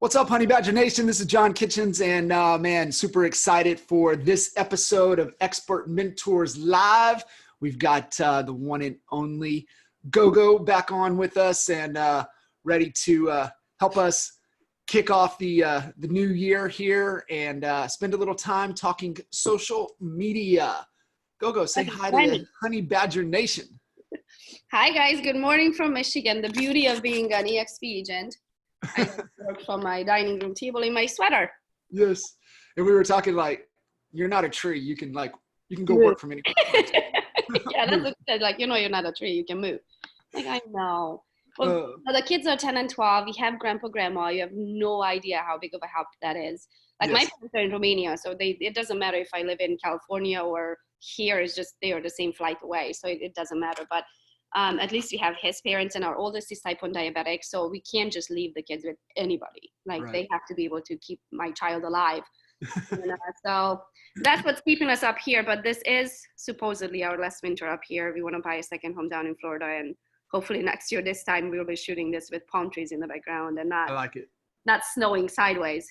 What's up, Honey Badger Nation? This is John Kitchens, and man, super excited for this episode of Expert Mentors Live. We've got the one and only Gogo back on with us and ready to help us kick off the new year here and spend a little time talking social media. Gogo, say hi to the Honey Badger Nation. Hi, guys. Good morning from Michigan. The beauty of being an EXP agent. I work from my dining room table in my sweater. Yes. And we were talking like, you're not a tree. You can go work from anywhere. Yeah, that's what said. Like, you're not a tree. You can move. Like, I know. Well, the kids are 10 and 12. We have grandpa, grandma. You have no idea how big of a help that is. Like, yes. My parents are in Romania, so it doesn't matter if I live in California or here. It's just they are the same flight away, so it doesn't matter. But at least we have his parents, and our oldest is type 1 diabetic, so we can't just leave the kids with anybody. Like, right. They have to be able to keep my child alive. So that's what's keeping us up here. But this is supposedly our last winter up here. We want to buy a second home down in Florida, and hopefully next year this time we'll be shooting this with palm trees in the background and not, I like it. Not snowing sideways.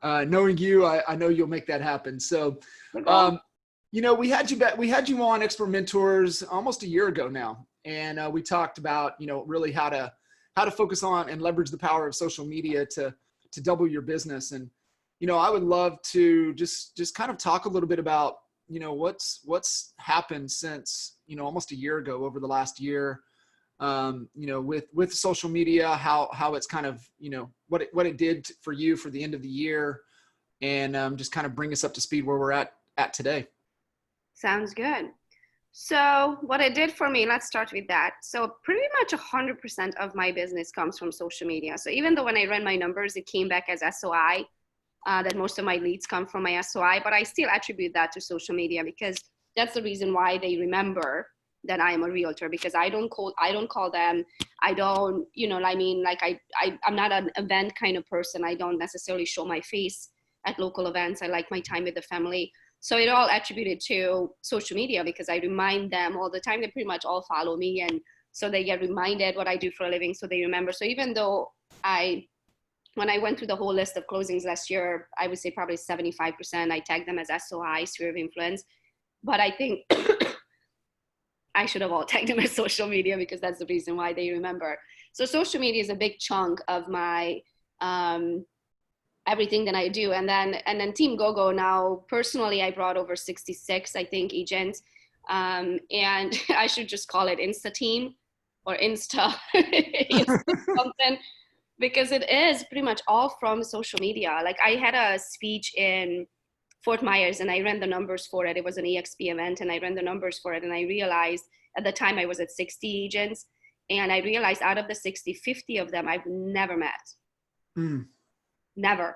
Knowing you, I know you'll make that happen. So we had you on Expert Mentors almost a year ago now, and we talked about really how to focus on and leverage the power of social media to double your business. And I would love to just kind of talk a little bit about what's happened since almost a year ago, over the last year, with social media, how it's kind of what it did for you for the end of the year, and just kind of bring us up to speed where we're at today. Sounds good. So what it did for me, let's start with that. So pretty much 100% of my business comes from social media. So even though when I ran my numbers, it came back as SOI, that most of my leads come from my SOI, but I still attribute that to social media because that's the reason why they remember that I am a realtor, because I don't call them. I don't, I'm not an event kind of person. I don't necessarily show my face at local events. I like my time with the family. So it all attributed to social media because I remind them all the time. They pretty much all follow me, and so they get reminded what I do for a living, so they remember. So even though when I went through the whole list of closings last year, I would say probably 75%, I tagged them as SOI, sphere of influence. But I think I should have all tagged them as social media because that's the reason why they remember. So social media is a big chunk of my everything that I do. And then Team Gogo now, personally, I brought over 66, I think, agents. And I should just call it Insta Team or Insta something, because it is pretty much all from social media. Like, I had a speech in Fort Myers and I ran the numbers for it. It was an EXP event and I ran the numbers for it. And I realized at the time I was at 60 agents, and I realized out of the 60, 50 of them I've never met. Mm. Never.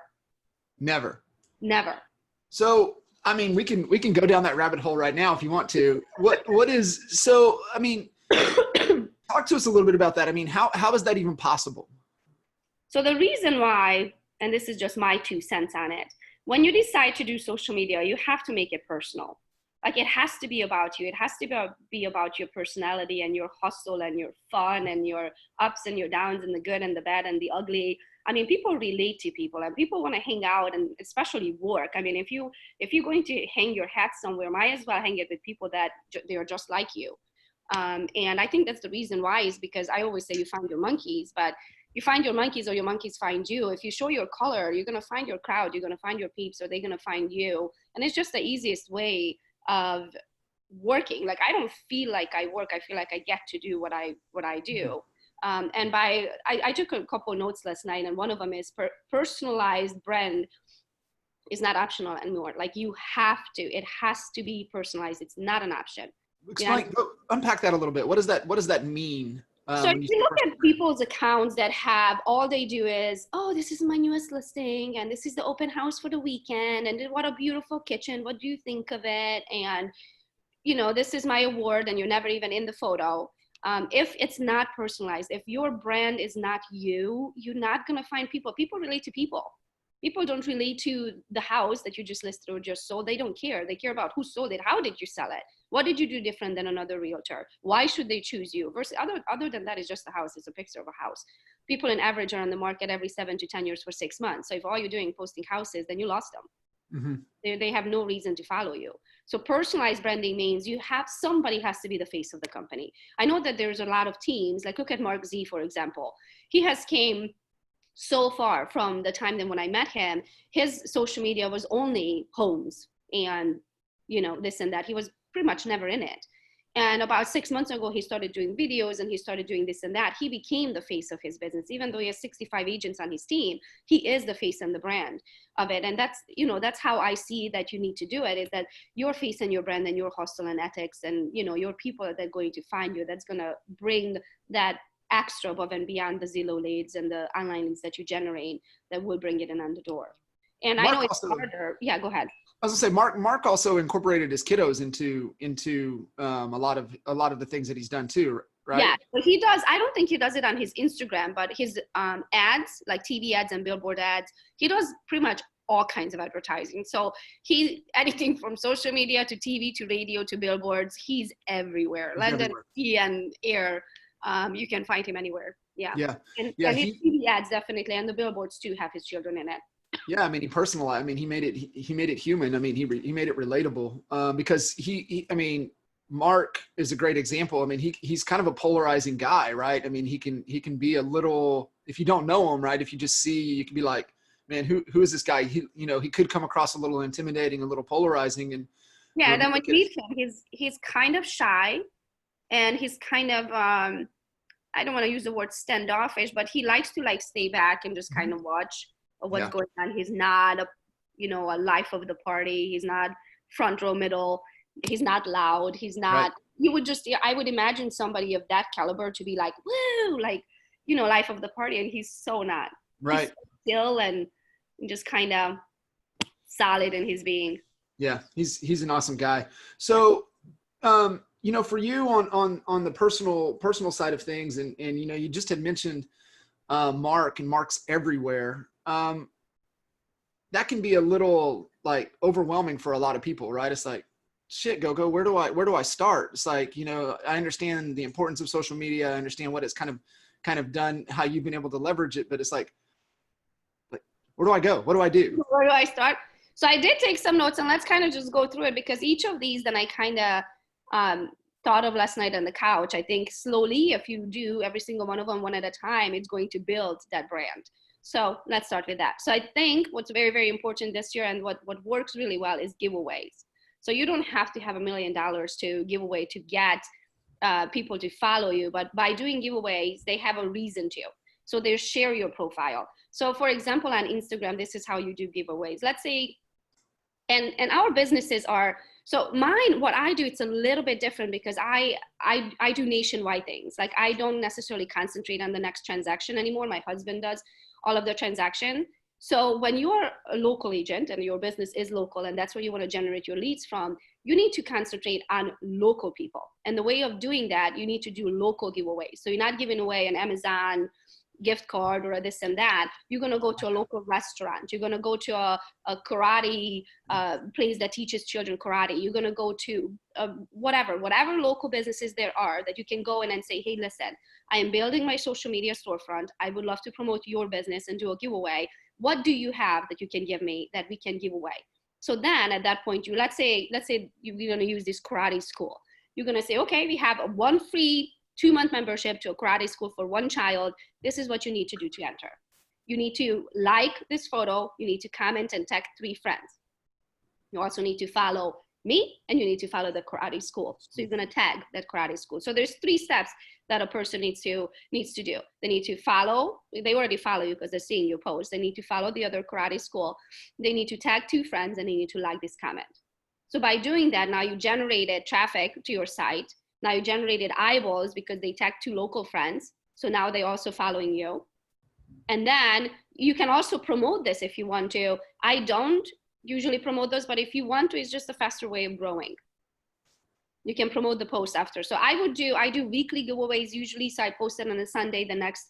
So, I mean, we can go down that rabbit hole right now if you want to. What is, so, I mean, talk to us a little bit about that. I mean, how is that even possible? So the reason why, and this is just my 2 cents on it, when you decide to do social media, you have to make it personal. Like, it has to be about you. It has to be about your personality and your hustle and your fun and your ups and your downs and the good and the bad and the ugly. I mean, people relate to people and people want to hang out, and especially work. I mean, if you're going to hang your hat somewhere, might as well hang it with people that they are just like you. And I think that's the reason why, is because I always say you find your monkeys, but you find your monkeys or your monkeys find you. If you show your color, you're going to find your crowd, you're going to find your peeps, or they're going to find you. And it's just the easiest way of working. Like, I don't feel like I work. I feel like I get to do what I do. And I took a couple notes last night, and one of them is personalized brand is not optional anymore. Like, it has to be personalized. It's not an option. Explain, unpack that a little bit. What does that mean? So if you look at people's accounts that have, all they do is, oh, this is my newest listing, and this is the open house for the weekend, and what a beautiful kitchen. What do you think of it? And, this is my award, and you're never even in the photo. If it's not personalized, if your brand is not you, you're not going to find people. People relate to people. People don't relate to the house that you just listed or just sold. They don't care. They care about who sold it. How did you sell it? What did you do different than another realtor? Why should they choose you? Versus other than that, it's just a house. It's a picture of a house. People in average are on the market every 7 to 10 years for 6 months. So if all you're doing posting houses, then you lost them. They have no reason to follow you. So personalized branding means somebody has to be the face of the company. I know that there's a lot of teams, like look at Mark Z, for example. He has came so far from the time that when I met him. His social media was only homes and, this and that. He was pretty much never in it. And about 6 months ago, he started doing videos and he started doing this and that. He became the face of his business. Even though he has 65 agents on his team, he is the face and the brand of it. And that's how I see that you need to do it, is that your face and your brand and your hustle and ethics and, your people that are going to find you, that's going to bring that extra above and beyond the Zillow leads and the online leads that you generate that will bring it in on the door. And Mark, I know it's harder. Yeah, go ahead. I was gonna say Mark also incorporated his kiddos into a lot of the things that he's done too, right? Yeah, but he does. I don't think he does it on his Instagram, but his ads, like TV ads and billboard ads, he does pretty much all kinds of advertising. So anything from social media to TV to radio to billboards, he's everywhere. London, sea and air. You can find him anywhere. Yeah. And his TV ads definitely, and the billboards too, have his children in it. Yeah, I mean, he personalized. I mean, he made it human. I mean, he made it relatable because Mark is a great example. I mean, he's kind of a polarizing guy, right? I mean, he can be a little, if you don't know him, right? If you just see, you can be like, man, who is this guy? He could come across a little intimidating, a little polarizing, and yeah. Then when you meet him, he's kind of shy, and he's kind of I don't want to use the word standoffish, but he likes to stay back and just kind of watch what's going on. He's not a life of the party. He's not front row middle. He's not loud. He's not, I would imagine somebody of that caliber to be like, woo, life of the party. And he's so not. Right. He's so still and just kind of solid in his being. Yeah. He's an awesome guy. So, for you on the personal side of things, and you just had mentioned Mark, and Mark's everywhere. That can be a little overwhelming for a lot of people, right? It's like, shit, Gogo, where do I start? It's like, I understand the importance of social media. I understand what it's kind of done, how you've been able to leverage it, but it's like, where do I go? What do I do? Where do I start? So I did take some notes, and let's kind of just go through it, because each of these then I kind of thought of last night on the couch. I think slowly, if you do every single one of them one at a time, it's going to build that brand. So let's start with that. So I think what's very, very important this year, and what works really well, is giveaways. So you don't have to have $1 million to give away to get people to follow you, but by doing giveaways, they have a reason to. So they share your profile. So for example, on Instagram, this is how you do giveaways. Let's say, and our businesses are, so mine, what I do, it's a little bit different, because I do nationwide things. Like, I don't necessarily concentrate on the next transaction anymore. My husband does all of the transaction. So when you are a local agent and your business is local, and that's where you want to generate your leads from, you need to concentrate on local people. And the way of doing that, you need to do local giveaways. So you're not giving away an Amazon gift card or this and that. You're going to go to a local restaurant. You're going to go to a karate place that teaches children karate. You're going to go to whatever local businesses there are that you can go in and say, hey, listen, I am building my social media storefront. I would love to promote your business and do a giveaway. What do you have that you can give me that we can give away? So then at that point, let's say you're going to use this karate school. You're going to say, okay, we have one free 2-month membership to a karate school for one child. This is what you need to do to enter. You need to like this photo. You need to comment and tag 3 friends. You also need to follow me, and you need to follow the karate school. So you're going to tag that karate school. So there's 3 steps that a person needs to do. They need to follow. They already follow you because they're seeing your post. They need to follow the other karate school. They need to tag 2 friends, and they need to like this comment. So by doing that, now you generated traffic to your site. Now you generated eyeballs because they tagged 2 local friends. So now they're also following you. And then you can also promote this if you want to. I don't usually promote those, but if you want to, it's just a faster way of growing. You can promote the post after. So I do weekly giveaways usually. So I post it on a Sunday. The next,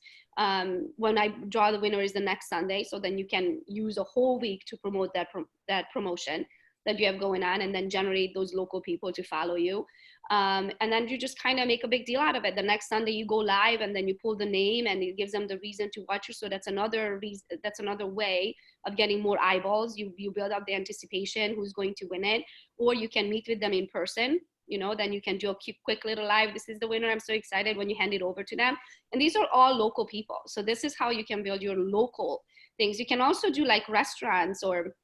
when I draw the winner is the next Sunday. So then you can use a whole week to promote that promotion that you have going on, and then generate those local people to follow you. And then you just kind of make a big deal out of it. The next Sunday you go live, and then you pull the name, and it gives them the reason to watch you. So that's another reason. That's another way of getting more eyeballs. You build up the anticipation, who's going to win it, or you can meet with them in person. Then you can do a quick little live. This is the winner. I'm so excited when you hand it over to them. And these are all local people. So this is how you can build your local things. You can also do like restaurants or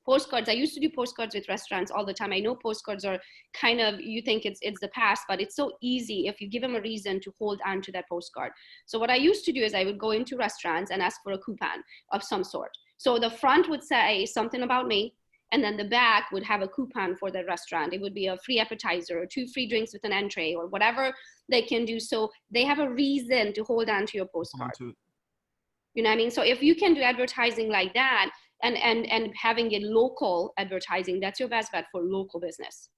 postcards. I used to do postcards with restaurants all the time. I know postcards are kind of, you think it's the past, but it's so easy if you give them a reason to hold on to that postcard. So what I used to do is I would go into restaurants and ask for a coupon of some sort. So the front would say something about me, and then the back would have a coupon for the restaurant. It would be a free appetizer or 2 free drinks with an entree or whatever they can do. So they have a reason to hold on to your postcard. You know what I mean? So if you can do advertising like that, and having a local advertising, that's your best bet for local business.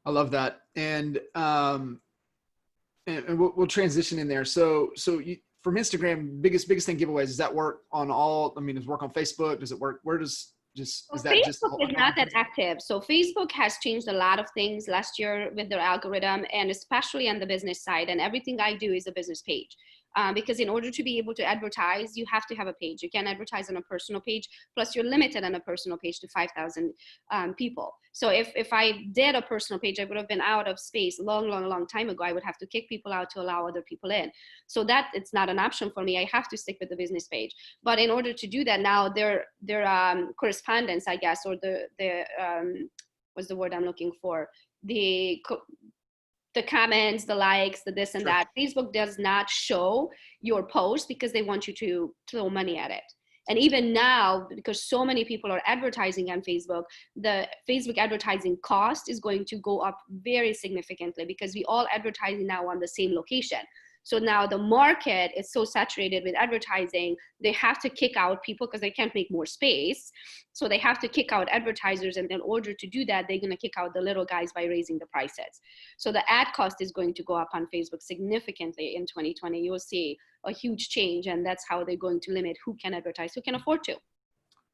I love that. And we'll transition in there. So you, from Instagram, biggest thing giveaways, does that work on all, does it work on Facebook? Does it work? Where does is that Facebook just is not that active. So Facebook has changed a lot of things last year with their algorithm, and especially on the business side. And everything I do is a business page. Because in order to be able to advertise, you have to have a page. You can't advertise on a personal page. Plus, you're limited on a personal page to 5,000 people. So if I did a personal page, I would have been out of space long time ago. I would have to kick people out to allow other people in. So that it's not an option for me. I have to stick with the business page. But in order to do that, now their correspondence, I guess, or the what's the word I'm looking for? The comments, the likes, the this and that. Facebook does not show your post because they want you to throw money at it. And even now, because so many people are advertising on Facebook, the Facebook advertising cost is going to go up very significantly because we all advertising now on the same location. So now the market is so saturated with advertising, they have to kick out people because they can't make more space. So they have to kick out advertisers. And in order to do that, they're going to kick out the little guys by raising the prices. So the ad cost is going to go up on Facebook significantly in 2020. You'll see a huge change. And that's how they're going to limit who can advertise, who can afford to.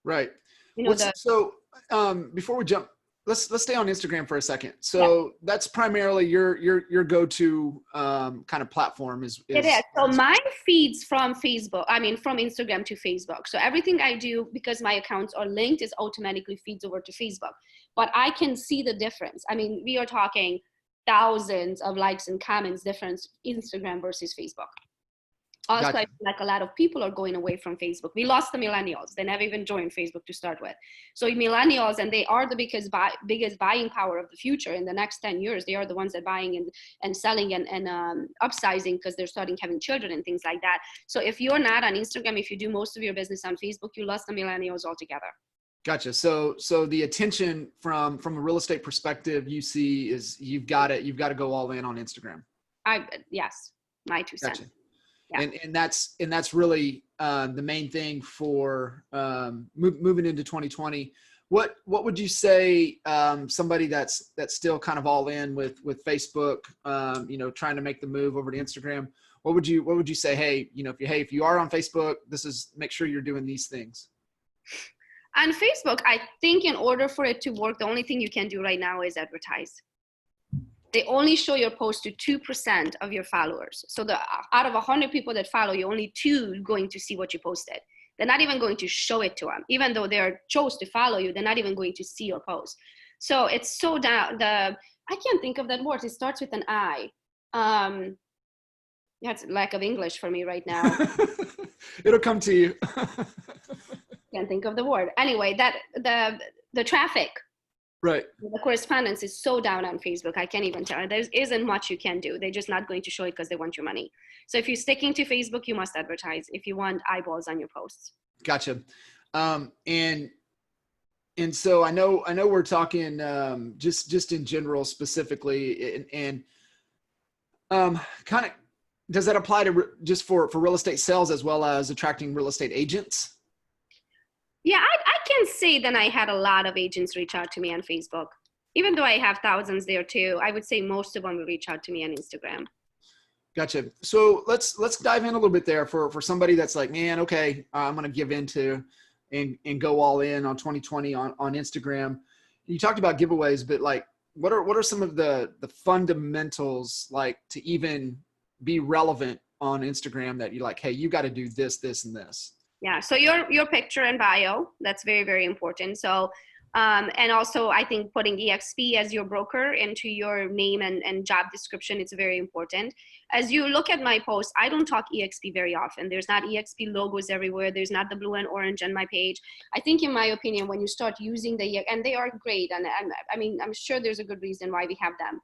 Right. Before we jump, let's stay on Instagram for a second. So that's primarily your go-to kind of platform is it is. So mine feeds from Facebook, from Instagram to Facebook. So everything I do, because my accounts are linked, is automatically feeds over to Facebook. But I can see the difference. We are talking thousands of likes and comments difference Instagram versus Facebook. Also, gotcha. I feel like a lot of people are going away from Facebook. We lost the millennials. They never even joined Facebook to start with. So millennials, and they are the biggest buying power of the future in the next 10 years. They are the ones that buying and selling and upsizing because they're starting having children and things like that. So if you're not on Instagram, if you do most of your business on Facebook, you lost the millennials altogether. Gotcha. So the attention from a real estate perspective you see is you've got to go all in on Instagram. Yes, my 2 cents. Gotcha. Yeah. And that's really the main thing for moving into 2020. What would you say somebody that's still kind of all in with Facebook, trying to make the move over to Instagram? What would you say? Hey, if you are on Facebook, make sure you're doing these things. On Facebook, I think in order for it to work, the only thing you can do right now is advertise. They only show your post to 2% of your followers. So out of 100 people that follow you, only 2 are going to see what you posted. They're not even going to show it to them. Even though they're chose to follow you, they're not even going to see your post. So it's so down. I can't think of that word. It starts with an I. That's lack of English for me right now. It'll come to you. Can't think of the word. Anyway, that the traffic. Right. The correspondence is so down on Facebook. I can't even tell. There isn't much you can do. They're just not going to show it because they want your money. So if you're sticking to Facebook, you must advertise if you want eyeballs on your posts. Gotcha. And so I know we're talking just in general specifically and kind of, does that apply to just for real estate sales as well as attracting real estate agents? Yeah, I can say that I had a lot of agents reach out to me on Facebook. Even though I have thousands there too, I would say most of them will reach out to me on Instagram. Gotcha. So let's dive in a little bit there for somebody that's like, man, okay, I'm going to give into and go all in on 2020 on Instagram. You talked about giveaways, but like, what are some of the fundamentals like to even be relevant on Instagram that you're like, hey, you got to do this, this, and this? Yeah. So your picture and bio, that's very, very important. So, and also I think putting EXP as your broker into your name and job description, it's very important. As you look at my posts, I don't talk EXP very often. There's not EXP logos everywhere. There's not the blue and orange on my page. I think in my opinion, when you start using and they are great. And I mean, I'm sure there's a good reason why we have them.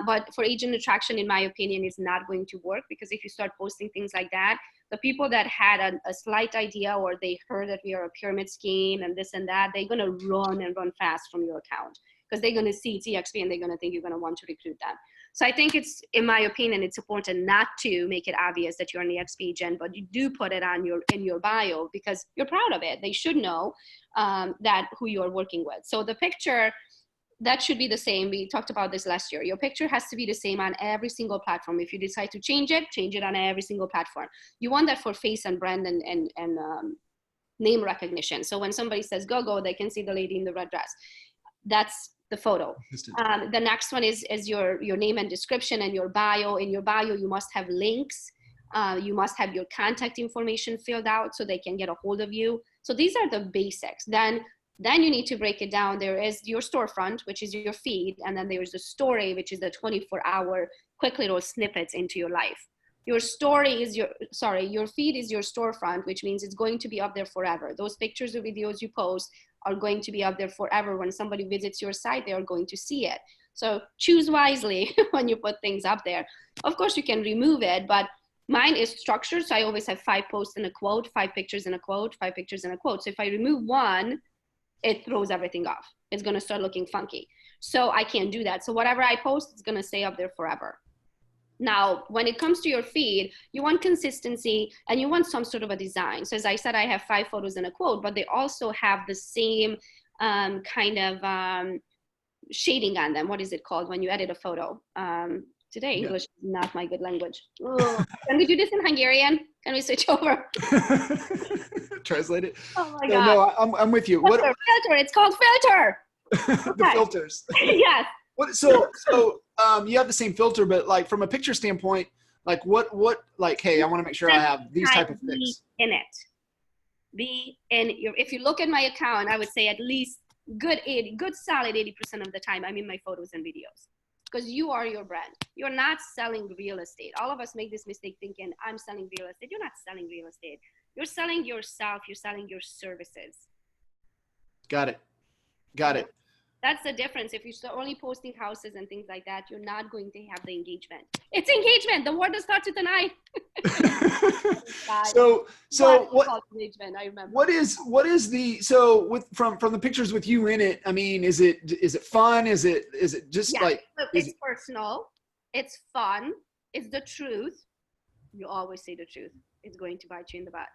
But for agent attraction, in my opinion, is not going to work, because if you start posting things like that, the people that had a slight idea, or they heard that we are a pyramid scheme and this and that, they're going to run fast from your account, because they're going to see it's EXP and they're going to think you're going to want to recruit them. So I think it's, in my opinion, it's important not to make it obvious that you're an EXP agent, but you do put it on in your bio because you're proud of it. They should know that who you're working with. So the picture, that should be the same. We talked about this last year. Your picture has to be the same on every single platform. If you decide to change it on every single platform. You want that for face and brand and name recognition. So when somebody says Gogo, they can see the lady in the red dress. That's the photo. The next one is your name and description and your bio. In your bio, you must have links. You must have your contact information filled out so they can get a hold of you. So these are the basics. Then you need to break it down. There is your storefront, which is your feed. And then there's the story, which is the 24-hour quick little snippets into your life. Your story is your feed is your storefront, which means it's going to be up there forever. Those pictures or videos you post are going to be up there forever. When somebody visits your site, they are going to see it. So choose wisely when you put things up there. Of course, you can remove it, but mine is structured. So I always have 5 posts and a quote, 5 pictures and a quote, 5 pictures and a quote. So if I remove one, it throws everything off. It's going to start looking funky. So I can't do that. So whatever I post, it's going to stay up there forever. Now, when it comes to your feed, you want consistency and you want some sort of a design. So as I said, I have 5 photos and a quote, but they also have the same kind of shading on them. What is it called when you edit a photo? Today, English is not my good language. Can we do this in Hungarian? Can we switch over? Translate it. Oh my God. No, I'm with you. Filter. It's called filter. The filters. Yes. So you have the same filter, but like from a picture standpoint, like what like, hey, I want to make sure I have these type of things. In it. If you look at my account, I would say at least good solid 80% of the time I'm in my photos and videos. Because you are your brand. You're not selling real estate. All of us make this mistake thinking, I'm selling real estate. You're not selling real estate. You're selling yourself. You're selling your services. Got it. That's the difference. If you start only posting houses and things like that, you're not going to have the engagement. It's engagement. The word that starts with an I. So engagement, I remember. What is from the pictures with you in it? I mean, is it fun? Is it just like? It's personal. It's fun. It's the truth. You always say the truth. It's going to bite you in the butt.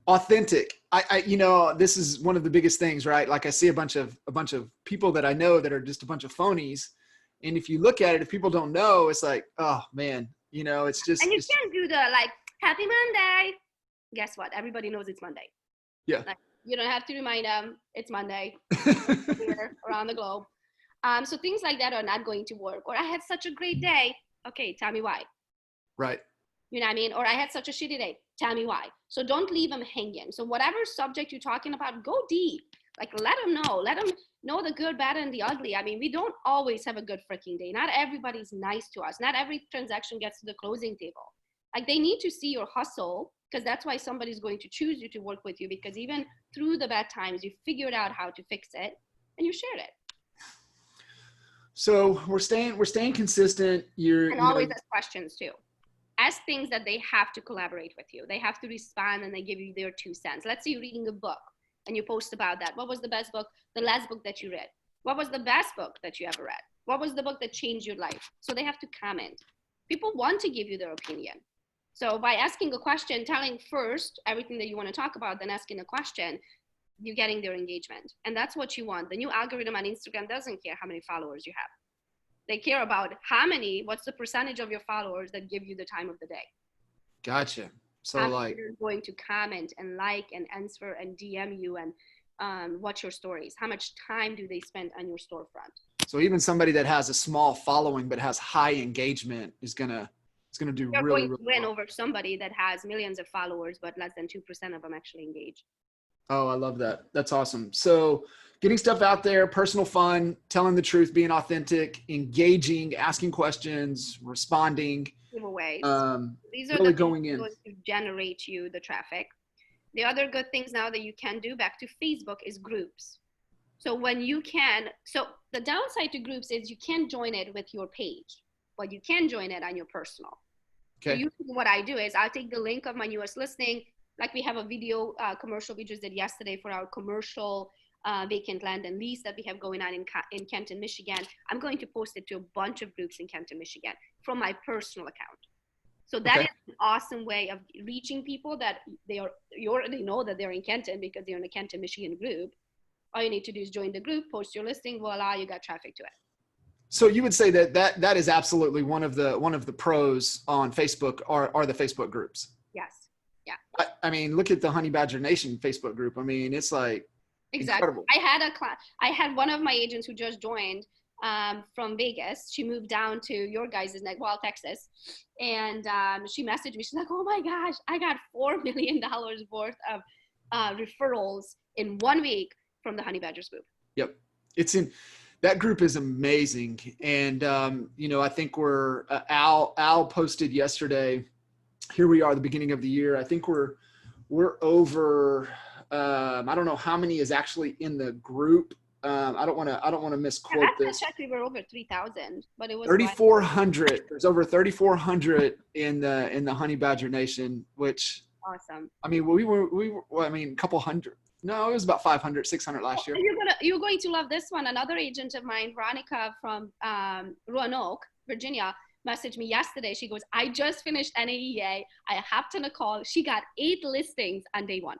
Authentic. I this is one of the biggest things, right? Like I see a bunch of people that I know that are just a bunch of phonies. And if you look at it, if people don't know, it's like, oh man, it's just. And you can't do the like, happy Monday. Guess what? Everybody knows it's Monday. Yeah. Like, you don't have to remind them it's Monday here around the globe. So things like that are not going to work. Or I had such a great day. Okay, tell me why. Right. You know what I mean? Or I had such a shitty day. Tell me why. So don't leave them hanging. So whatever subject you're talking about, go deep. Like let them know. Let them know the good, bad, and the ugly. I mean, we don't always have a good freaking day. Not everybody's nice to us. Not every transaction gets to the closing table. Like they need to see your hustle, because that's why somebody's going to choose you to work with you, because even through the bad times, you figured out how to fix it and you shared it. So we're staying consistent. And always ask questions too. Ask things that they have to collaborate with you. They have to respond and they give you their 2 cents. Let's say you're reading a book and you post about that. What was the best book? The last book that you read. What was the best book that you ever read? What was the book that changed your life? So they have to comment. People want to give you their opinion. So by asking a question, telling first everything that you want to talk about, then asking a question, you're getting their engagement. And that's what you want. The new algorithm on Instagram doesn't care how many followers you have. They care about what's the percentage of your followers that give you the time of the day. Gotcha. So how like, you're going to comment and like and answer and DM you and watch your stories. How much time do they spend on your storefront? so even somebody that has a small following but has high engagement is gonna do You're really, going to really win well. over somebody that has millions of followers, but less than 2% of them actually engage. Oh, I love that. That's awesome. So getting stuff out there, personal fun, telling the truth, being authentic, engaging, asking questions, responding, Giveaways. These are really the things going in. going to generate you the traffic. The other good things now that you can do, back to Facebook, is groups. So so the downside to groups is you can't join it with your page, but you can join it on your personal. Okay. So usually what I do is I'll take the link of my newest listing, like we have a video commercial we just did yesterday for our commercial vacant land and lease that we have going on in Kenton, Michigan. I'm going to post it to a bunch of groups in Kenton, Michigan from my personal account. So that is an awesome way of reaching people that you already know that they're in Kenton because they're in a Kenton, Michigan group. All you need to do is join the group, post your listing, voila, you got traffic to it. So you would say that is absolutely one of the pros on Facebook are the Facebook groups. Yes. Yeah. I mean, look at the Honey Badger Nation Facebook group. I mean, it's like incredible. I had one of my agents who just joined from Vegas. She moved down to your guys' neck, Texas. And she messaged me. She's like, oh my gosh, I got $4 million worth of referrals in 1 week from the Honey Badgers group. Yep. That group is amazing. And, I think Al posted yesterday, here we are, the beginning of the year. I think we're over, I don't know how many is actually in the group. I don't want to misquote this. Actually, we're over 3,000, but it was 3,400. There's over 3,400 in the Honey Badger Nation, which awesome. I mean, we were a couple hundred. No, it was about 500, 600 last year. You're going to love this one. Another agent of mine, Veronica from Roanoke, Virginia, messaged me yesterday. She goes, I just finished NAEA. I hopped on a call. She got 8 listings on day 1.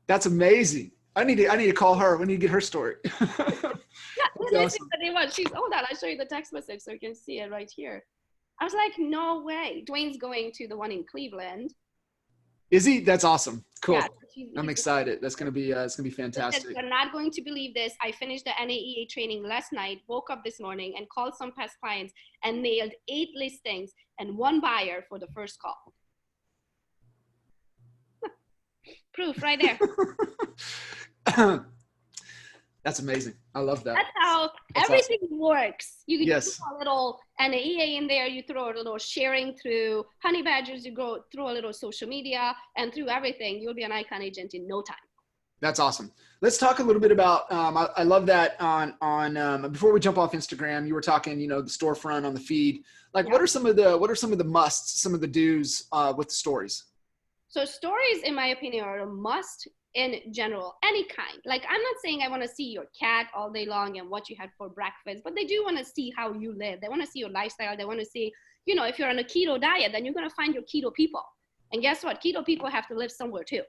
That's amazing. I need to call her. We need to get her story. Awesome. Hold on, I'll show you the text message so you can see it right here. I was like, no way. Dwayne's going to the one in Cleveland. Is he? That's awesome. Cool. Yeah, I'm excited. That's gonna be fantastic. You're not going to believe this. I finished the NAEA training last night, woke up this morning and called some past clients and nailed 8 listings and 1 buyer for the first call. Proof right there. That's amazing. I love that. That's how everything works. You can throw a little NAEA in there. You throw a little sharing through Honey Badgers. You go through a little social media and through everything. You'll be an icon agent in no time. That's awesome. Let's talk a little bit about, I love that on before we jump off Instagram, you were talking, the storefront on the feed. Like what are some of the musts, some of the do's with the stories? So stories, in my opinion, are a must in general, any kind. Like, I'm not saying I want to see your cat all day long and what you had for breakfast, but they do want to see how you live. They want to see your lifestyle. They want to see, if you're on a keto diet, then you're going to find your keto people. And guess what? Keto people have to live somewhere too.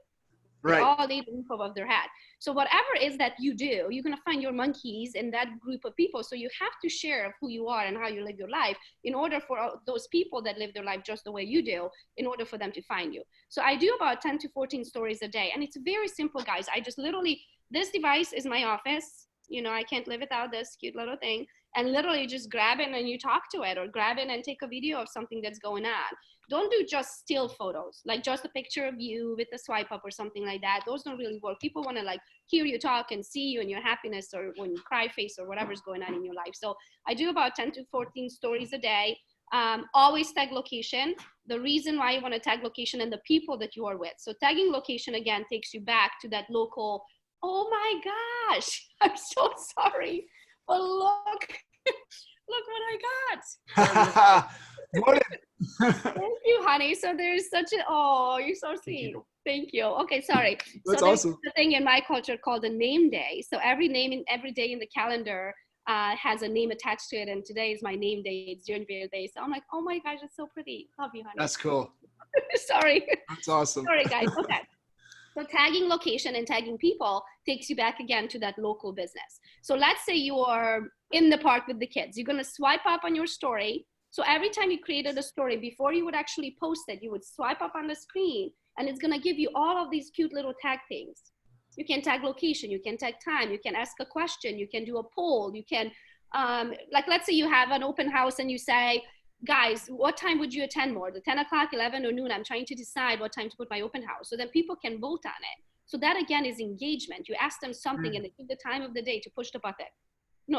Right. They all need the roof above their head. So whatever it is that you do, you're going to find your monkeys in that group of people. So you have to share who you are and how you live your life in order for those people that live their life just the way you do, in order for them to find you. So I do about 10 to 14 stories a day. And it's very simple, guys. I just this device is my office. I can't live without this cute little thing. And literally just grab it and you talk to it, or grab it and take a video of something that's going on. Don't do just still photos, like just a picture of you with a swipe up or something like that. Those don't really work. People want to hear you talk and see you and your happiness, or when you cry face or whatever's going on in your life. So I do about 10 to 14 stories a day. Always tag location. The reason why you want to tag location and the people that you are with. So tagging location, again, takes you back to that local. Oh my gosh, I'm so sorry. But look what I got. Thank you, honey. So there's you're so sweet. Thank you. Okay, sorry. That's so awesome. There's a thing in my culture called a name day. So every day in the calendar has a name attached to it. And today is my name day. It's January day. So I'm like, oh my gosh, it's so pretty. Love you, honey. That's cool. Sorry. That's awesome. Sorry, guys. Okay. So tagging location and tagging people takes you back again to that local business. So let's say you are in the park with the kids. You're going to swipe up on your story. So every time you created a story, before you would actually post it, you would swipe up on the screen, and it's going to give you all of these cute little tag things. You can tag location, you can tag time, you can ask a question, you can do a poll, you can, like let's say you have an open house and you say, guys, what time would you attend more? The 10 o'clock, 11 or noon? I'm trying to decide what time to put my open house. So then people can vote on it. So that again is engagement. You ask them something and they give the time of the day to push the button.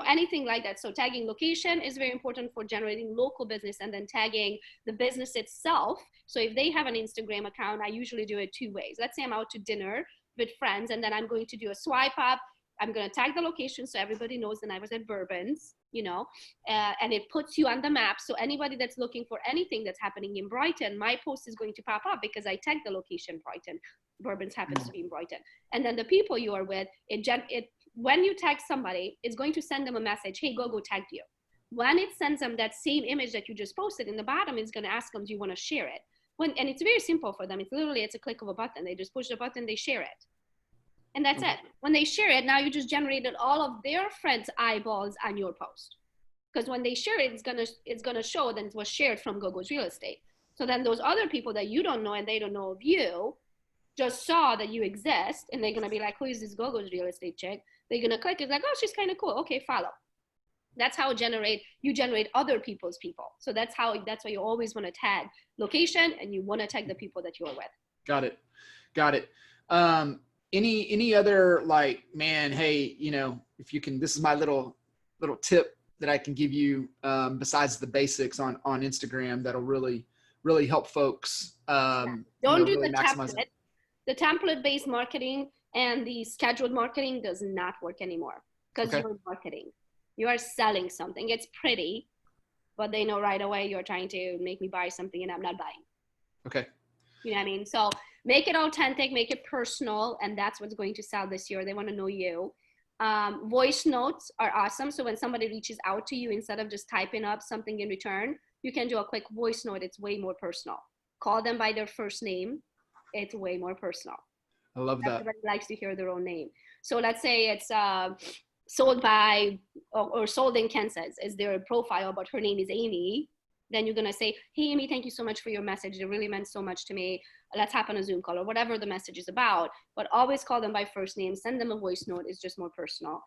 Anything like that. So tagging location is very important for generating local business, and then tagging the business itself. So if they have an Instagram account, I usually do it 2 ways. Let's say I'm out to dinner with friends, and then I'm going to do a swipe up. I'm going to tag the location so everybody knows that I was at Bourbon's, and it puts you on the map. So anybody that's looking for anything that's happening in Brighton, my post is going to pop up because I tagged the location Brighton. Bourbon's happens to be in Brighton. And then the people you are with, when you tag somebody, it's going to send them a message, hey, Gogo tagged you. When it sends them that same image that you just posted, in the bottom, it's going to ask them, do you want to share it? And it's very simple for them. It's a click of a button. They just push the button, they share it. And that's it. When they share it, now you just generated all of their friends' eyeballs on your post. Because when they share it, it's gonna show that it was shared from Gogo's Real Estate. So then those other people that you don't know and they don't know of you just saw that you exist, and they're gonna be like, who is this Gogo's Real Estate chick? They're gonna click, it's like, oh, she's kind of cool. Okay, follow. That's how you generate other people's people. So that's why you always want to tag location, and you want to tag the people that you're with. Got it. Any other, like, man, hey, if you can, this is my little tip that I can give you, besides the basics on Instagram, that'll really help folks. Don't do really the template. The template-based marketing and the scheduled marketing does not work anymore, because you're marketing. You are selling something. It's pretty, but they know right away you're trying to make me buy something, and I'm not buying. Okay. You know what I mean? So make it authentic, make it personal, and that's what's going to sell this year. They want to know you. Voice notes are awesome. So when somebody reaches out to you, instead of just typing up something in return, you can do a quick voice note. It's way more personal. Call them by their first name. It's way more personal. I love that. Everybody likes to hear their own name. So let's say it's sold by or sold in Kansas is their profile, but her name is Amy. Then you're going to say, hey, Amy, thank you so much for your message. It really meant so much to me. Let's hop on a Zoom call, or whatever the message is about. But always call them by first name. Send them a voice note. It's just more personal.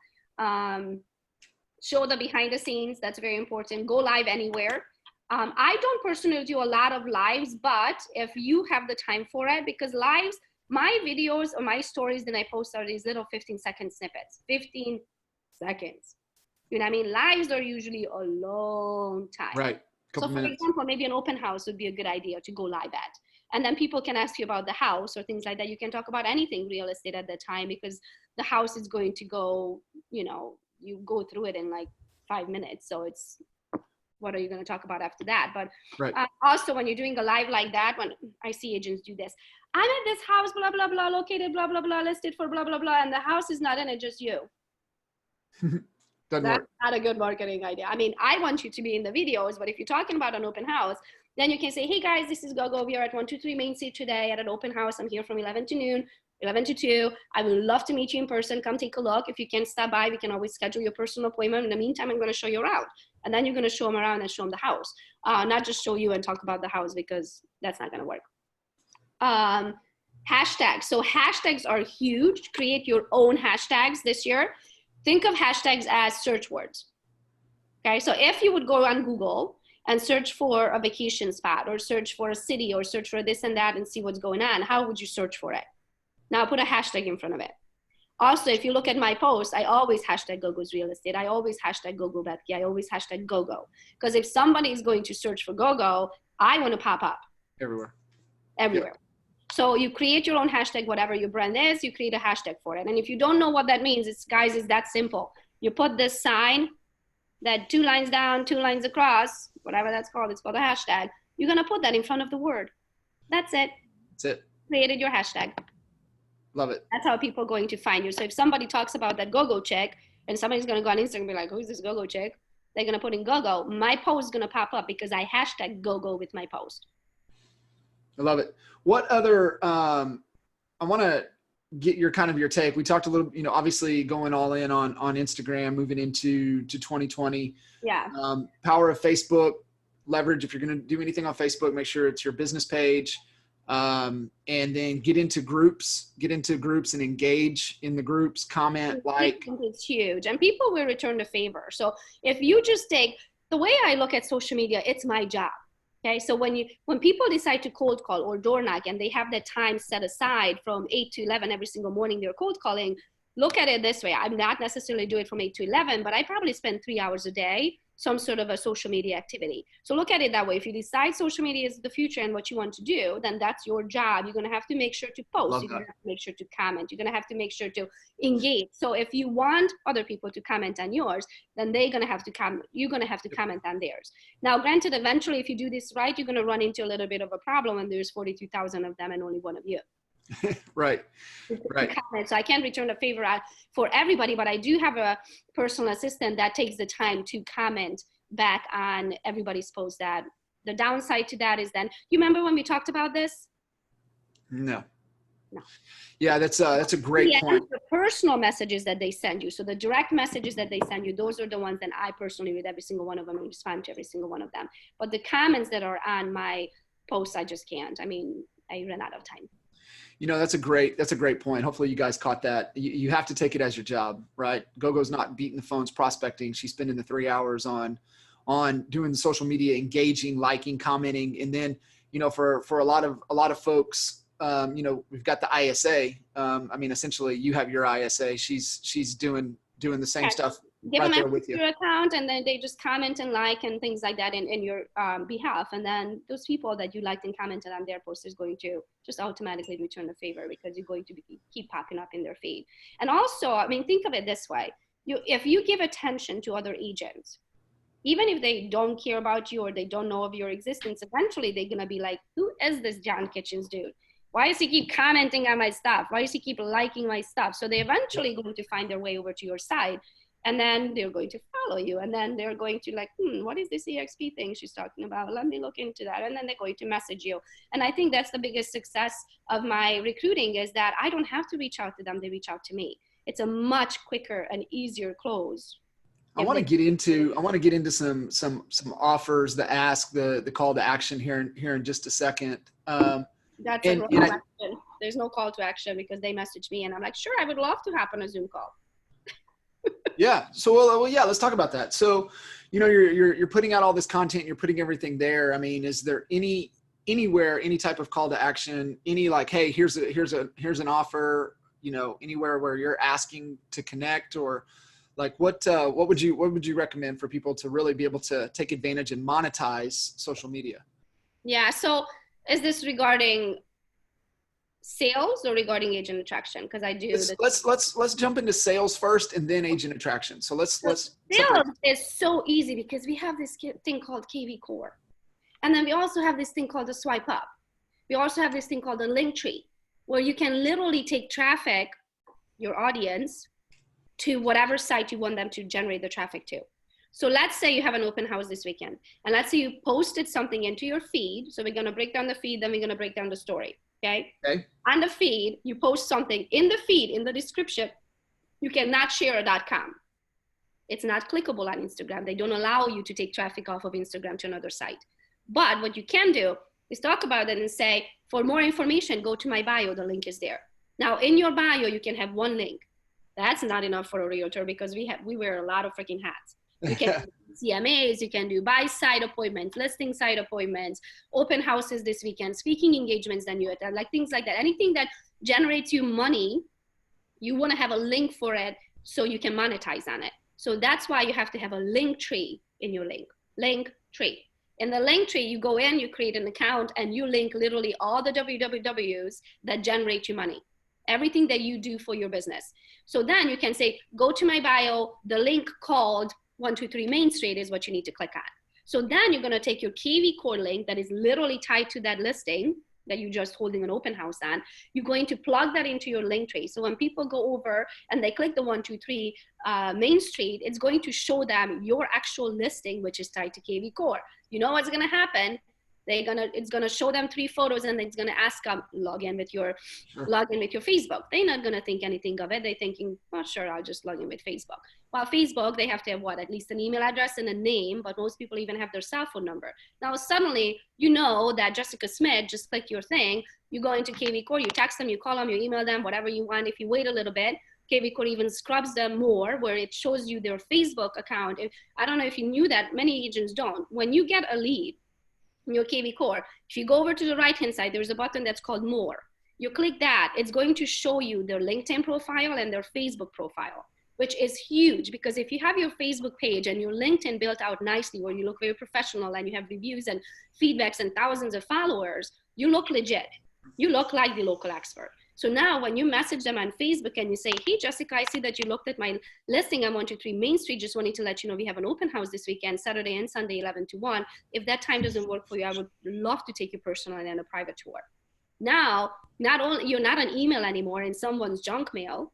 Show the behind the scenes. That's very important. Go live anywhere. I don't personally do a lot of lives, but if you have the time for it, because lives, my videos or my stories that I post are these little 15-second snippets, 15 seconds. You know what I mean? Lives are usually a long time. Right. So for example, maybe an open house would be a good idea to go live at. And then people can ask you about the house or things like that. You can talk about anything real estate at that time, because the house is going to go, you go through it in like 5 minutes. So it's, what are you going to talk about after that? But also when you're doing a live like that, when I see agents do this, I'm at this house, blah, blah, blah, located, blah, blah, blah, listed for blah, blah, blah. And the house is not in it, just you. That's not a good marketing idea. I mean, I want you to be in the videos, but if you're talking about an open house, then you can say, hey guys, this is Gogo. We are at 123 Main Street today at an open house. I'm here from 11 to noon, 11 to 2. I would love to meet you in person. Come take a look. If you can't stop by, we can always schedule your personal appointment. In the meantime, I'm going to show you around. And then you're going to show them around and show them the house. Not just show you and talk about the house, because that's not going to work. Hashtags. So hashtags are huge. Create your own hashtags this year. Think of hashtags as search words. Okay, so if you would go on Google and search for a vacation spot, or search for a city, or search for this and that and see what's going on, how would you search for it? Now put a hashtag in front of it. Also, if you look at my posts, I always hashtag Gogo's Real Estate. I always hashtag Gogo Bethke. I always hashtag Gogo. Because if somebody is going to search for Gogo, I want to pop up. Everywhere. Yeah. So you create your own hashtag, whatever your brand is, you create a hashtag for it. And if you don't know what that means, it's that simple. You put this sign, that 2 lines down, 2 lines across, whatever that's called, it's called a hashtag. You're going to put that in front of the word. That's it. Created your hashtag. Love it. That's how people are going to find you. So if somebody talks about that Gogo chick, and somebody's going to go on Instagram and be like, who's this Gogo chick? They're going to put in Gogo. My post is going to pop up because I hashtag Gogo with my post. I love it. What other, I want to get your kind of your take. We talked a little, you know, obviously going all in on Instagram, moving into 2020. Yeah. Power of Facebook, leverage. If you're going to do anything on Facebook, make sure it's your business page. And then get into groups and engage in the groups, comment, like. It's huge, and people will return the favor. So if you just take the way I look at social media, it's my job. Okay, so when people decide to cold call or door knock and they have that time set aside from 8 to 11 every single morning, they're cold calling. Look at it this way. I'm not necessarily doing it from 8 to 11, but I probably spend 3 hours a day, some sort of a social media activity. So look at it that way. If you decide social media is the future and what you want to do, then that's your job. You're going to have to make sure to post. You're going to have to make sure to comment. You're going to have to make sure to engage. So if you want other people to comment on yours, then they're going to have to comment. You're going to have to comment on theirs. Now, granted, eventually, if you do this right, you're going to run into a little bit of a problem and there's 42,000 of them and only one of you. Right. So I can't return a favor for everybody, but I do have a personal assistant that takes the time to comment back on everybody's post. That the downside to that is then, you remember when we talked about this? No. Yeah, that's a great point. The personal messages that they send you. So the direct messages that they send you, those are the ones that I personally read every single one of them and respond to every single one of them. But the comments that are on my posts, I just can't. I mean, I ran out of time. You know, that's a great point. Hopefully you guys caught that. You have to take it as your job, right? Gogo's not beating the phones prospecting. She's spending the 3 hours on doing the social media, engaging, liking, commenting. And then, you know, for a lot of folks, you know, we've got the ISA. I mean, essentially you have your ISA. She's doing the same stuff right there with you. Your account, and then they just comment and like and things like that in your behalf, and then those people that you liked and commented on their post is going to just automatically return a favor because you're going to keep popping up in their feed. And also, I mean, think of it this way: if you give attention to other agents, even if they don't care about you or they don't know of your existence, eventually they're gonna be like, "Who is this John Kitchens dude? Why does he keep commenting on my stuff? Why does he keep liking my stuff?" So they're eventually going to find their way over to your site. And then they're going to follow you. And then they're going to like, what is this EXP thing she's talking about? Let me look into that. And then they're going to message you. And I think that's the biggest success of my recruiting is that I don't have to reach out to them. They reach out to me. It's a much quicker and easier close. I want to get into some offers, the ask, the call to action here in just a second. That's a wrong question. There's no call to action because they message me and I'm like, sure, I would love to hop on a Zoom call. Yeah. So, well, yeah, let's talk about that. So, you know, you're putting out all this content, you're putting everything there. I mean, is there anywhere, any type of call to action, any like, hey, here's an offer, you know, anywhere where you're asking to connect, or like what would you recommend for people to really be able to take advantage and monetize social media? Yeah. So is this regarding sales or regarding agent attraction? Because I do. Let's jump into sales first and then agent attraction. So let's sales is so easy because we have this thing called KV Core, and then we also have this thing called the swipe up. We also have this thing called the link tree, where you can literally take traffic, your audience, to whatever site you want them to generate the traffic to. So let's say you have an open house this weekend, and let's say you posted something into your feed. So we're going to break down the feed, then we're going to break down the story. Okay. On the feed, you post something in the feed, in the description, you cannot share a .com. It's not clickable on Instagram. They don't allow you to take traffic off of Instagram to another site. But what you can do is talk about it and say, for more information, go to my bio. The link is there. Now in your bio, you can have one link. That's not enough for a realtor because we wear a lot of freaking hats. You can do CMAs, you can do buy side appointments, listing side appointments, open houses this weekend, speaking engagements that you attend, like things like that. Anything that generates you money, you want to have a link for it so you can monetize on it. So that's why you have to have a link tree in your link tree. In the link tree, you go in, you create an account, and you link literally all the wwws that generate you money. Everything that you do for your business. So then you can say, go to my bio, the link called 123 Main Street is what you need to click on. So then you're going to take your KV Core link that is literally tied to that listing that you're just holding an open house on. You're going to plug that into your link tree. So when people go over and they click the 123 Main Street, it's going to show them your actual listing, which is tied to KV Core. You know what's going to happen? It's gonna show them 3 photos, and it's gonna ask them log in with your Facebook. They're not gonna think anything of it. They're thinking, well, sure, I'll just log in with Facebook. While Facebook, they have to have at least an email address and a name, but most people even have their cell phone number. Now suddenly you know that Jessica Smith just clicked your thing. You go into KV Core, you text them, you call them, you email them, whatever you want. If you wait a little bit, KV Core even scrubs them more, where it shows you their Facebook account. I don't know if you knew that, many agents don't. When you get a lead in your KV Core, if you go over to the right-hand side, there's a button that's called More. You click that, it's going to show you their LinkedIn profile and their Facebook profile, which is huge, because if you have your Facebook page and your LinkedIn built out nicely, where you look very professional and you have reviews and feedbacks and thousands of followers, you look legit. You look like the local expert. So now when you message them on Facebook and you say, hey, Jessica, I see that you looked at my listing on 123 Main Street. Just wanted to let you know we have an open house this weekend, Saturday and Sunday, 11 to 1. If that time doesn't work for you, I would love to take you personal and a private tour. Now, not only you're not an email anymore in someone's junk mail,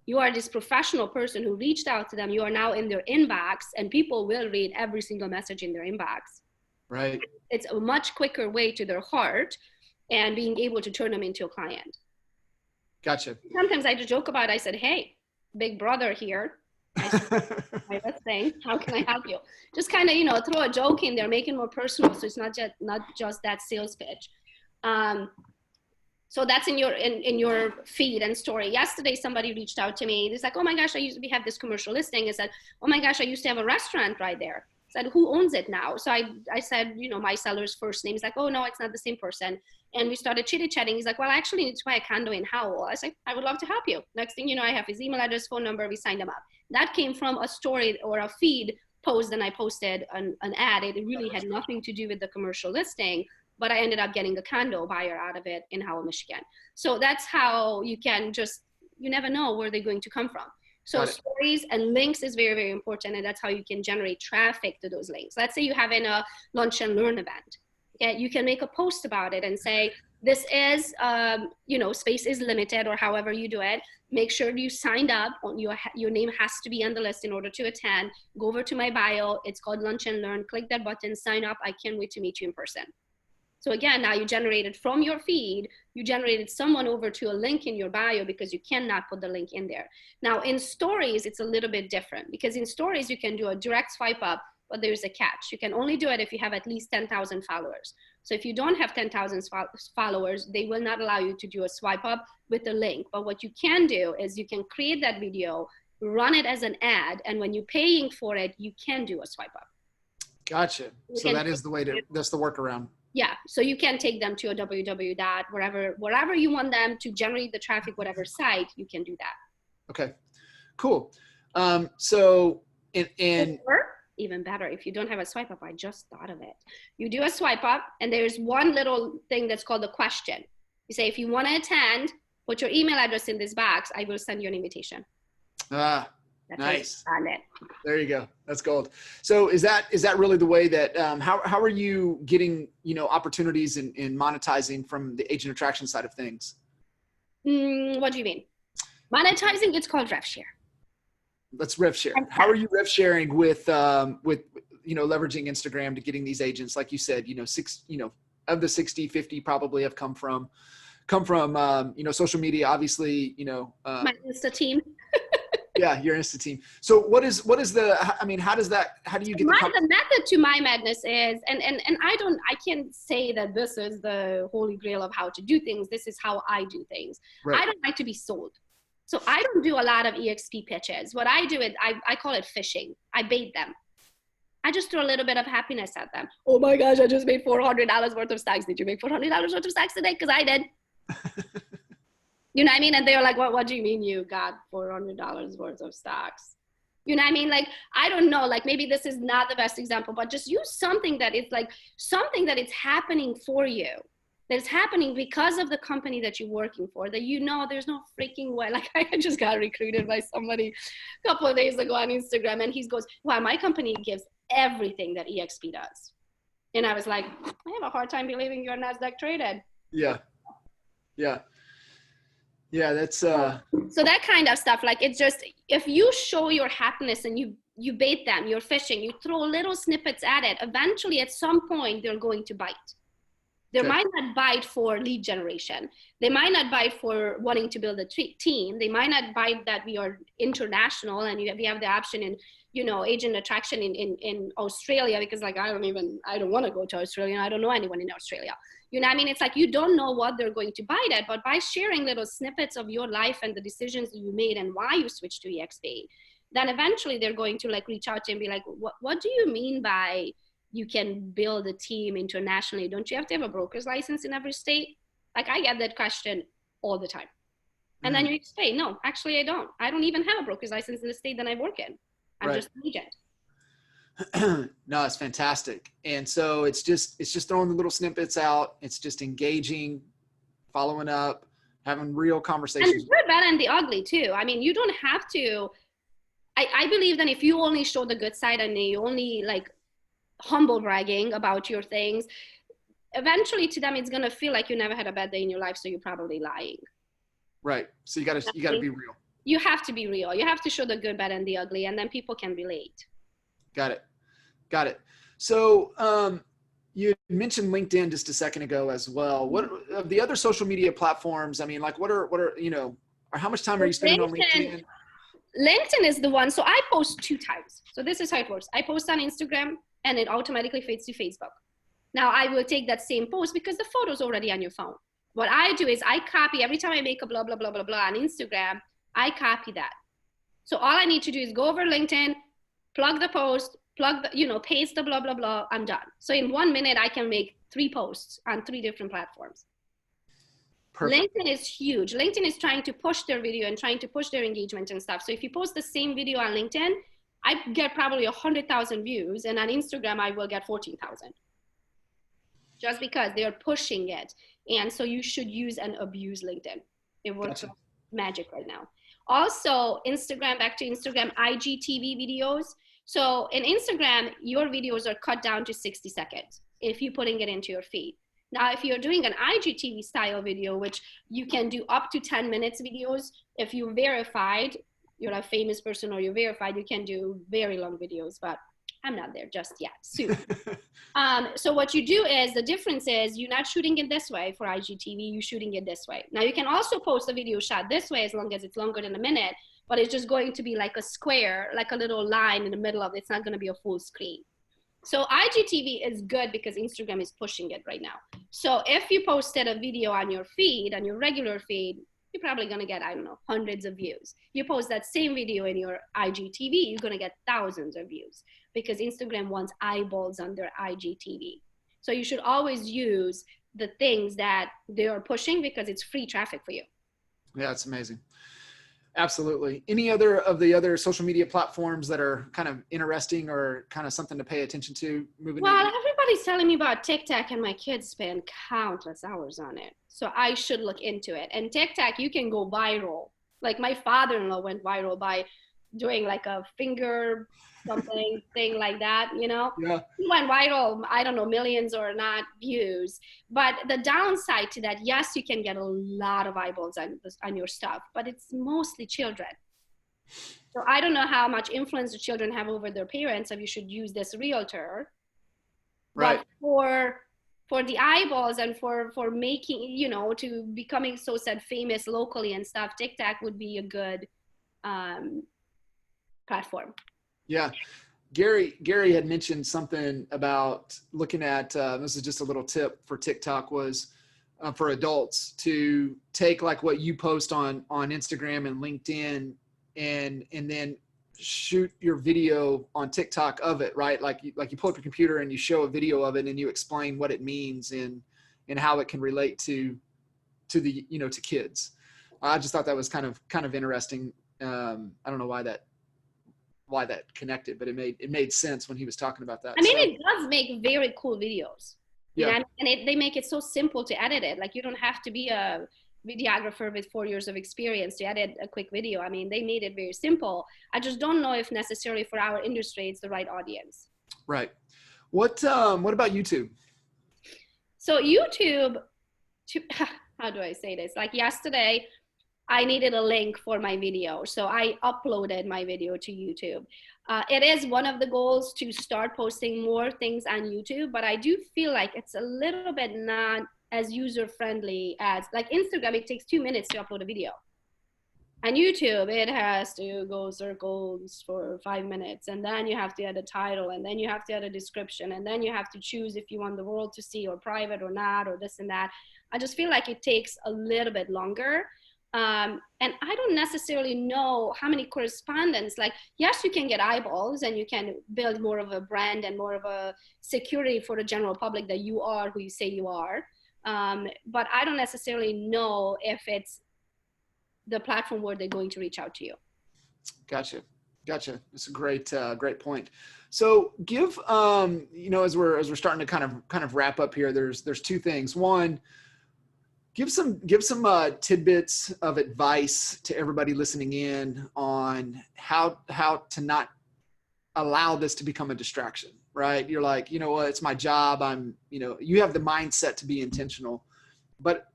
you are this professional person who reached out to them. You are now in their inbox, and people will read every single message in their inbox. Right. It's a much quicker way to their heart and being able to turn them into a client. Gotcha. Sometimes I just joke about it. I said, hey, big brother here. My listing. How can I help you? Just kind of, throw a joke in there, make it more personal. So it's not just that sales pitch. So that's in your feed and story. Yesterday, somebody reached out to me. It's like, oh my gosh, we have this commercial listing. I said, oh my gosh, I used to have a restaurant right there. I said, who owns it now? So I said, my seller's first name. He's like, oh no, it's not the same person. And we started chitty-chatting. He's like, well, I actually need to buy a condo in Howell. I was like, I would love to help you. Next thing you know, I have his email address, phone number. We signed him up. That came from a story or a feed post, and I posted an ad. It really had nothing to do with the commercial listing, but I ended up getting a condo buyer out of it in Howell, Michigan. So that's how you can you never know where they're going to come from. So stories and links is very, very important. And that's how you can generate traffic to those links. Let's say you have in a lunch and learn event. Okay, you can make a post about it and say, this is, space is limited, or however you do it. Make sure you signed up. Your name has to be on the list in order to attend. Go over to my bio. It's called Lunch and Learn. Click that button, sign up. I can't wait to meet you in person. So again, now you generated from your feed, you generated someone over to a link in your bio, because you cannot put the link in there. Now in stories, it's a little bit different, because in stories, you can do a direct swipe up, but there's a catch. You can only do it if you have at least 10,000 followers. So if you don't have 10,000 followers, they will not allow you to do a swipe up with a link. But what you can do is you can create that video, run it as an ad, and when you're paying for it, you can do a swipe up. Gotcha. So that is the way that's the workaround. Yeah, so you can take them to a www dot wherever you want them to generate the traffic, whatever site, you can do that. Okay, cool. So or even better, if you don't have a swipe up, I just thought of it. You do a swipe up, and there's one little thing that's called a question. You say, if you want to attend, put your email address in this box. I will send you an invitation. That's nice. There you go. That's gold. So is that really the way that, how are you getting, opportunities in monetizing from the agent attraction side of things? What do you mean? Monetizing, it's called rev share. Let's rev share. How are you rev sharing with leveraging Instagram to getting these agents? Like you said, of the 60, 50 probably have come from social media, obviously, my Insta team. Yeah, your Insta team. So how do you get the method to my madness is, and I can't say that this is the holy grail of how to do things. This is how I do things. Right. I don't like to be sold. So I don't do a lot of EXP pitches. What I do is I call it fishing. I bait them. I just throw a little bit of happiness at them. Oh my gosh, I just made $400 worth of stocks. Did you make $400 worth of stocks today? Because I did. You know what I mean? And they were like, what do you mean you got $400 worth of stocks? You know what I mean? Like, I don't know, like maybe this is not the best example, but just use something that is like something that is happening for you. That is happening because of the company that you're working for, that there's no freaking way. Like I just got recruited by somebody a couple of days ago on Instagram, and he goes, wow, my company gives everything that EXP does. And I was like, I have a hard time believing you're NASDAQ traded. Yeah. That's so that kind of stuff. Like, it's just, if you show your happiness and you bait them, you're fishing, you throw little snippets at it, eventually at some point they're going to bite. They Okay. might not buy it for lead generation. They might not buy it for wanting to build a team. They might not buy that we are international and we have the option in, you know, agent attraction in Australia, because like, I don't want to go to Australia. And I don't know anyone in Australia. You know what I mean? It's like, you don't know what they're going to buy that, but by sharing little snippets of your life and the decisions that you made and why you switched to EXP, then eventually they're going to like reach out to you and be like, what do you mean by you can build a team internationally? Don't you have to have a broker's license in every state? Like, I get that question all the time. And then you explain, no, actually I don't. I don't even have a broker's license in the state that I work in. I'm just an agent. No, it's fantastic. And so it's just throwing the little snippets out. It's just engaging, following up, having real conversations. And the good, bad, and the ugly too. I mean, you don't have to, I believe that if you only show the good side and you only like humble bragging about your things, eventually to them it's going to feel like you never had a bad day in your life, so you're probably lying. Right. So you got to be real. You have to be real. You have to show the good, bad, and the ugly, and then people can relate. Got it. So you mentioned LinkedIn just a second ago as well. What of the other social media platforms? I mean, like what are you know, or how much time are you spending on LinkedIn? LinkedIn is the one. So I post 2 times. So this is how it works. I post on Instagram and it automatically fades to Facebook. Now I will take that same post because the photo's already on your phone. What I do is I copy every time I make a blah, blah, blah, blah, blah on Instagram, I copy that. So all I need to do is go over LinkedIn, plug the post, paste the blah, blah, blah, I'm done. So in 1 minute, I can make 3 posts on 3 different platforms. Perfect. LinkedIn is huge. LinkedIn is trying to push their video and trying to push their engagement and stuff. So if you post the same video on LinkedIn, I get probably 100,000 views, and on Instagram, I will get 14,000. Just because they're pushing it. And so you should use and abuse LinkedIn. It works like magic right now. Also, Instagram, back to Instagram, IGTV videos. So in Instagram, your videos are cut down to 60 seconds if you're putting it into your feed. Now, if you're doing an IGTV style video, which you can do up to 10 minutes videos, if you're verified, you're a famous person or you're verified, you can do very long videos, but I'm not there just yet, soon. So what you do is, the difference is you're not shooting it this way for IGTV, you're shooting it this way. Now you can also post a video shot this way as long as it's longer than a minute, but it's just going to be like a square, like a little line in the middle of it. It's not gonna be a full screen. So IGTV is good because Instagram is pushing it right now. So if you posted a video on your feed, on your regular feed, you're probably gonna get, I don't know, hundreds of views. You post that same video in your IGTV, you're gonna get thousands of views because Instagram wants eyeballs on their IGTV. So you should always use the things that they are pushing because it's free traffic for you. Yeah, it's amazing. Absolutely. Any other of the other social media platforms that are kind of interesting or kind of something to pay attention to moving? Well, everybody's telling me about TikTok, and my kids spend countless hours on it. So I should look into it. And TikTok, you can go viral. Like my father-in-law went viral by doing like a finger something thing like that, you know? Yeah. He went viral, I don't know, millions or not views. But the downside to that, yes, you can get a lot of eyeballs on your stuff, but it's mostly children. So I don't know how much influence the children have over their parents, if you should use this realtor. Right. But for the eyeballs and for making, you know, to becoming so said famous locally and stuff, TikTok would be a good platform. Yeah. Gary had mentioned something about looking at, this is just a little tip for TikTok, was for adults to take like what you post on Instagram and LinkedIn and then shoot your video on TikTok of it, right? Like you pull up your computer and you show a video of it and you explain what it means and how it can relate to the, you know, to kids. I just thought that was kind of interesting. I don't know why that connected, but it made sense when he was talking about that. I mean, it does make very cool videos. Yeah. You know, and they make it so simple to edit it. Like you don't have to be a videographer with 4 years of experience to edit a quick video. I mean, they made it very simple. I just don't know if necessarily for our industry, it's the right audience. Right. What about YouTube? So YouTube, how do I say this? Like yesterday, I needed a link for my video. So I uploaded my video to YouTube. It is one of the goals to start posting more things on YouTube, but I do feel like it's a little bit not as user friendly as like Instagram. It takes 2 minutes to upload a video. On YouTube, it has to go circles for 5 minutes, and then you have to add a title, and then you have to add a description, and then you have to choose if you want the world to see or private or not, or this and that. I just feel like it takes a little bit longer. And I don't necessarily know how many correspondents, like, yes, you can get eyeballs and you can build more of a brand and more of a security for the general public that you are who you say you are. But I don't necessarily know if it's the platform where they're going to reach out to you. Gotcha. It's a great point. So give, as we're starting to kind of wrap up here, there's two things. One, give some tidbits of advice to everybody listening in on how to not allow this to become a distraction, right? You're like, you know what, it's my job. You have the mindset to be intentional, but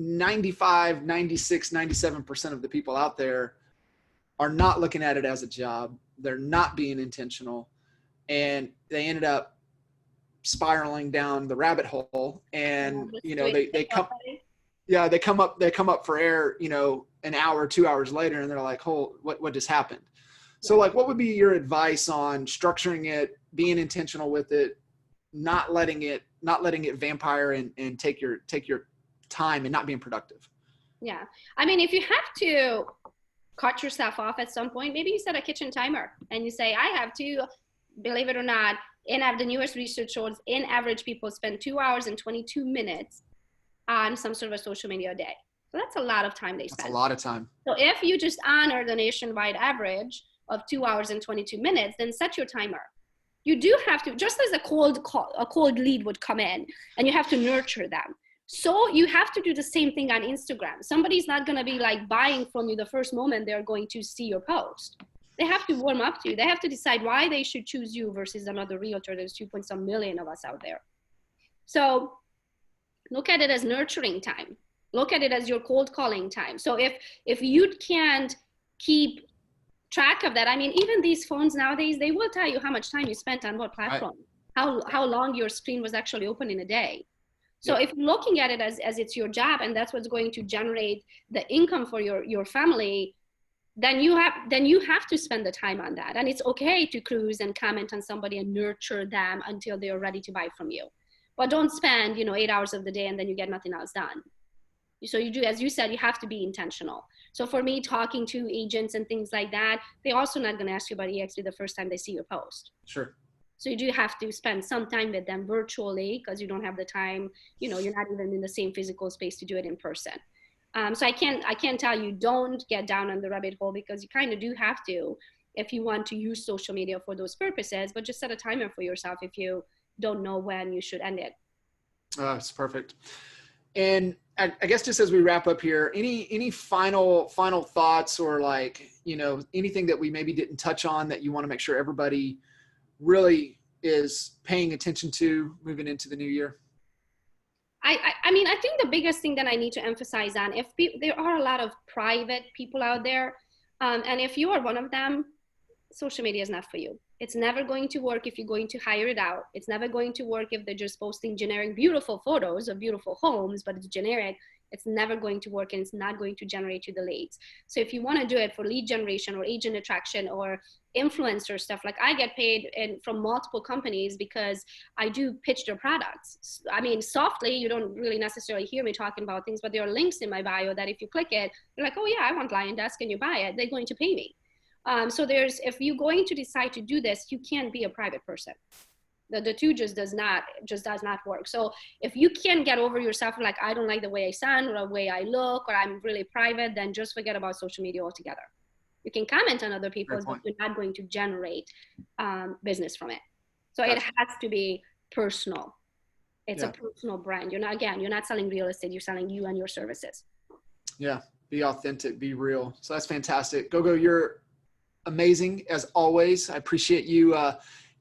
95, 96, 97% of the people out there are not looking at it as a job. They're not being intentional, and they ended up spiraling down the rabbit hole. And they come up for air, an hour, 2 hours later, and they're like, "Oh, what just happened?" So like, what would be your advice on structuring it, being intentional with it, not letting it vampire and take your time and not being productive? Yeah. I mean, if you have to cut yourself off at some point, maybe you set a kitchen timer and you say, I have to, believe it or not, the newest research shows in average people spend 2 hours and 22 minutes on some sort of a social media a day. So that's a lot of time they spend. That's a lot of time. So if you just honor the nationwide average of 2 hours and 22 minutes, then set your timer. You do have to, just as a cold lead would come in, and you have to nurture them. So you have to do the same thing on Instagram. Somebody's not going to be like buying from you the first moment they're going to see your post. They have to warm up to you. They have to decide why they should choose you versus another realtor. There's 2.some million of us out there. So look at it as nurturing time. Look at it as your cold calling time. So if you can't keep track of that, I mean, even these phones nowadays, they will tell you how much time you spent on what platform, how long your screen was actually open in a day. So if you're looking at it as it's your job and that's what's going to generate the income for your family, then you have to spend the time on that. And it's okay to cruise and comment on somebody and nurture them until they're ready to buy from you. But don't spend 8 hours of the day and then you get nothing else done. So you do, as you said, you have to be intentional. So for me, talking to agents and things like that, they're also not going to ask you about EXP the first time they see your post. Sure. So you do have to spend some time with them virtually because you don't have the time, you're not even in the same physical space to do it in person. So I can't tell you don't get down on the rabbit hole, because you kind of do have to if you want to use social media for those purposes, but just set a timer for yourself if you don't know when you should end it. It's perfect. And I guess just as we wrap up here, any final thoughts or anything that we maybe didn't touch on that you want to make sure everybody really is paying attention to moving into the new year? I mean, I think the biggest thing that I need to emphasize on, there are a lot of private people out there, and if you are one of them, social media is not for you. It's never going to work if you're going to hire it out. It's never going to work if they're just posting generic beautiful photos of beautiful homes, but it's generic. It's never going to work, and it's not going to generate you the leads. So if you want to do it for lead generation or agent attraction or influencer stuff, like I get paid from multiple companies because I do pitch their products. I mean, softly, you don't really necessarily hear me talking about things, but there are links in my bio that if you click it, you're like, oh yeah, I want Lion Desk, and you buy it, they're going to pay me. So if you're going to decide to do this, you can't be a private person. The two just does not work. So if you can't get over yourself, like, I don't like the way I sound or the way I look, or I'm really private, then just forget about social media altogether. You can comment on other people's, but you're not going to generate business from it. So it has to be personal. It's a personal brand. You're not selling real estate. You're selling you and your services. Yeah. Be authentic, be real. So that's fantastic. Gogo, you're amazing as always. I appreciate you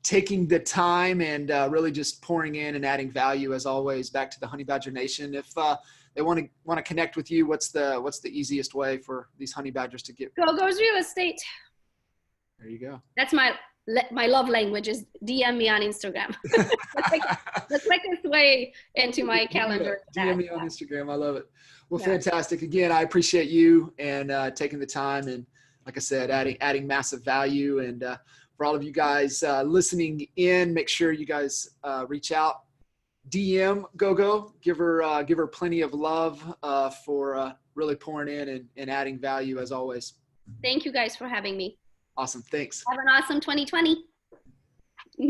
taking the time and really just pouring in and adding value as always back to the Honey Badger Nation. If they want to connect with you, what's the easiest way for these honey badgers to get? Gogo's Real Estate. There you go. That's my love language, is DM me on Instagram. the quickest way into my calendar. DM me on Instagram. I love it. Well, fantastic. Again, I appreciate you and taking the time, and like I said, adding massive value. And for all of you guys listening in, make sure you guys reach out, DM Gogo, give her plenty of love for really pouring in and adding value as always. Thank you guys for having me. Awesome. Thanks. Have an awesome 2020.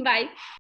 Bye.